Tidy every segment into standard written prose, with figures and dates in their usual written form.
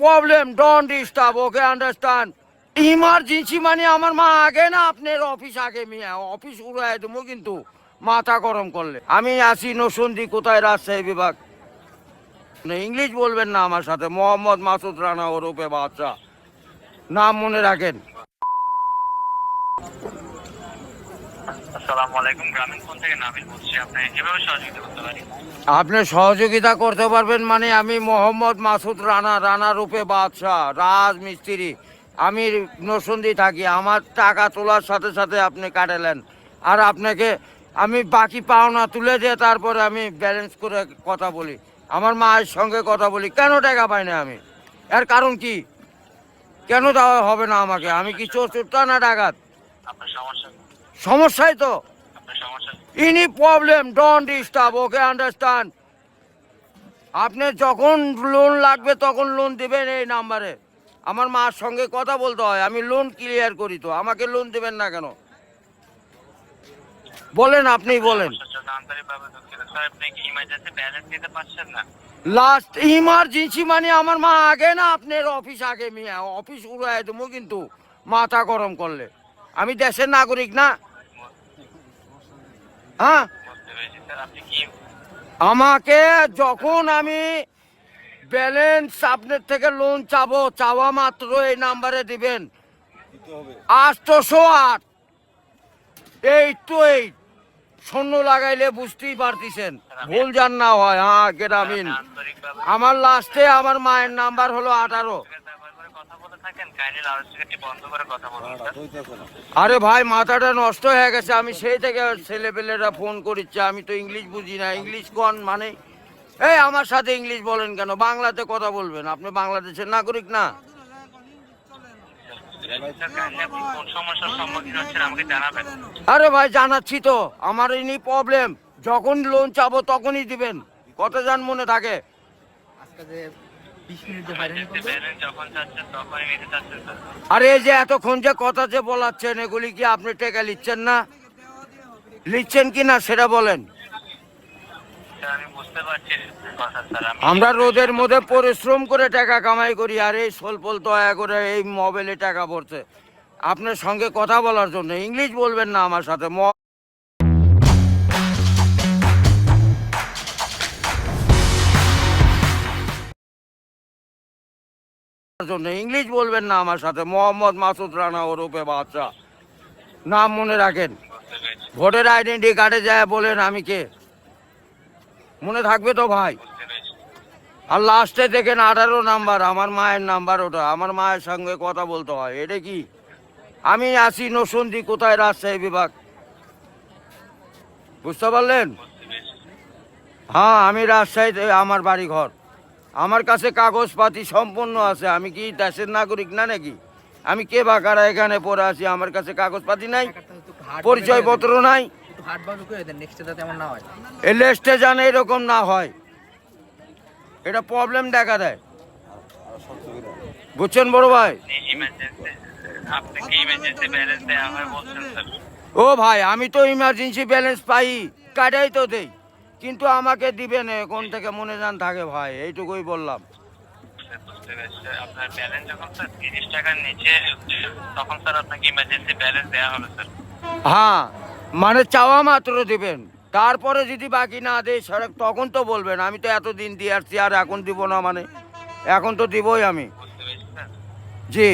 Problem, don't disturb, okay understand. Emergency মানে আমার মা আগে না আপনার অফিস আগে, মিয়া অফিস উড়াই দেবো কিন্তু মাথা গরম করলে। আমি আসি নসুন্দি, কোথায় রাজশাহী বিভাগ। ইংলিশ বলবেন না আমার সাথে। মোহাম্মদ মাসুদ রানা ওরফে বাদশা, নাম মনে রাখেন। আসসালামু আলাইকুম, গ্রামীণ ফোন থেকে নাবিল বলছি। আপনি কিভাবে সহযোগিতা করতে পারি? আপনি সহযোগিতা করতে পারবেন মানে আমি মোহাম্মদ মাসুদ রানা, রানা রূপে বাদশাহ, রাজমিস্ত্রি। আমি নরসিংদী থাকি। আমার টাকা তোলার সাথে সাথে আপনি কাটালেন, আর আপনাকে আমি বাকি পাওনা তুলে দিয়ে তারপরে আমি ব্যালেন্স করে কথা বলি, আমার মায়ের সঙ্গে কথা বলি। কেন টাকা পাই না আমি? এর কারণ কি? কেন দেওয়া হবে না আমাকে? আমি কি চোর চোরটা না ডাকাত? আপনার সমস্যা, সমস্যাই তো। আপনার সমস্যা। Any problem, don't disturb, okay understand. আপনি যখন লোন লাগবে তখন লোন দেবেন এই নাম্বারে। আমার মার সঙ্গে কথা বলতে হয়, আমি লোন ক্লিয়ার করি। তো আমাকে লোন দেবেন না কেন বলেন? আপনি বলেন। আন্তরিকভাবে দুঃখিত স্যার, আপনি কি ইমার্জেন্সি ব্যালেন্স দিতে পারছেন না? লাস্ট ইমার্জেন্সি মানে আমার মা আগে না আপনার অফিস আগে, মিয়া অফিস উড়াই দেবো কিন্তু মাথা গরম করলে। আমি দেশের নাগরিক না? হ্যাঁ, বুঝতে পেরেছি স্যার। আপনি কি আমাকে যখন আমি ব্যালেন্স আপনার থেকে লোন চাবো, চাওয়া মাত্র এই নাম্বারে দিবেন 808 828। শূন্য লাগাইলে বুঝতেই পারতেছেন, ভুল যান না হয়। হ্যাঁ, গ্রামীণ। আন্তরিকভাবে আমার লাস্টে আমার মায়ের নাম্বার হলো 18। ব্যবহার করে কথা বলে থাকেন, কাইন্ডলি লাউডস্পিকারটি বন্ধ করে কথা বলুন স্যার। আরে ভাই, মাথাটা নষ্ট হয়ে গেছে। আমি সেই থেকে ছেলেপেলেরা ফোন করিচ্ছে, আমি তো ইংলিশ বুঝি না। ইংলিশ কোন মানে? এই আমার সাথে ইংলিশ বলেন কেন? বাংলাতে কথা বলবেন। আপনি বাংলাদেশের নাগরিক না? স্যার, কাইন্ডলি আপনি কোন সমস্যার সম্মুখীন হচ্ছেন আমাকে জানাবেন। আরে ভাই, জানাচ্ছি তো। আমার এনি প্রবলেম, যখন লোন চাবো তখনই দিবেন। কত জান মনে থাকে? ইমার্জেন্সি ব্যালেন্স যখন চাচ্ছেন তখনই নিতে চাচ্ছেন স্যার। আরে এই যে এতক্ষণ যে কথা যে বলাচ্ছেন, এগুলি কি আপনি টাকা লিখছেন না? লিখছেন কি না সেটা বলেন। স্যার, আমি বুঝতে পারছি কথা স্যার। আমরা রোদের মধ্যে পরিশ্রম করে টাকা কামাই করি, আর এই সোলপল দয়া করে এই মোবাইলে টাকা পড়ছে আপনার সঙ্গে কথা বলার জন্য। ইংলিশ বলবেন না আমার সাথে। জন্য ইংলিশ বলবেন না আমার সাথে। মোহাম্মদ মাসুদ রানা ওরফে বাদশা, নাম মনে রাখেন। বুঝতে পেরেছি, ভোটার আইডেন্টি কার্ডে যায় বলেন আমি কে, মনে থাকবে তো ভাই? বুঝতে পেরেছি। আর লাস্টে দেখেন 18 নাম্বার, আমার মায়ের নাম্বার ওটা। আমার মায়ের সঙ্গে কথা বলতে হয়। এটা কি? আমি আসি নসুন্দি, কোথায় রাজশাহী বিভাগ, বুঝতে পারলেন? বুঝতে পেরেছি। হ্যাঁ, আমি রাজশাহীতে আমার বাড়ি ঘর। আমার কাছে কাগজপাতি সম্পূর্ণ আছে। আমি কি দেশের নাগরিক না নাকি? আমি কে বা কারা এখানে পড়ে আছি? আমার কাছে কাগজপাতি নাই, পরিচয়পত্র নাই। এই লিস্টে জানে এরকম না হয়, এটা প্রবলেম দেখা দেয়। বুঝছেন বড় ভাই? ইমার্জেন্সি, আপনি কি ইমার্জেন্সি ব্যালেন্স দেওয়া হয় বলছেন স্যার? ও ভাই, আমি তো ইমার্জেন্সি ব্যালেন্স পাই, কাটাই তো দেই, কিন্তু আমাকে দিবেন কোন থেকে মনে জান থাকে ভাই, এইটুকুই বললাম। বুঝতে পেরেছি স্যার। আপনার ব্যালেন্স যখন স্যার 30 টাকার নিচে তখন স্যার আপনাকে ইমার্জেন্সি ব্যালেন্স দেওয়া হবে স্যার। হ্যাঁ, মানে চাওয়া মাত্র দিবেন, তারপরে যদি বাকি না দেয় তখন তো বলবেন। আমি তো এতদিন দিয়ে আসছি, আর এখন দিব না মানে? এখন তো দিবই আমি। বুঝতে পেরেছি স্যার। জি।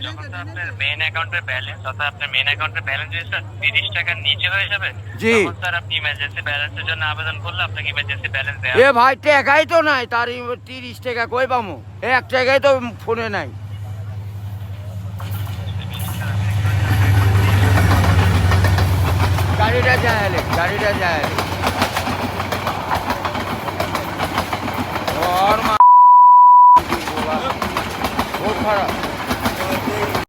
যখন স্যার আপনার মেইন অ্যাকাউন্টের ব্যালেন্স, অর্থাৎ আপনার মেইন অ্যাকাউন্টের ব্যালেন্স যদি স্যার 30 টাকার নিচে হয়ে যাবে, জি। তখন স্যার আপনি ইমার্জেন্সি ব্যালেন্সের জন্য আবেদন করলে আপনাকে ইমার্জেন্সি ব্যালেন্স দেওয়া এ ভাই, টাকাই তো নাই, তার 30 টাকা কই পামো? 1 টাকাই তো ফোনে নাই। গাড়িটা যায়, গাড়িটা যায়।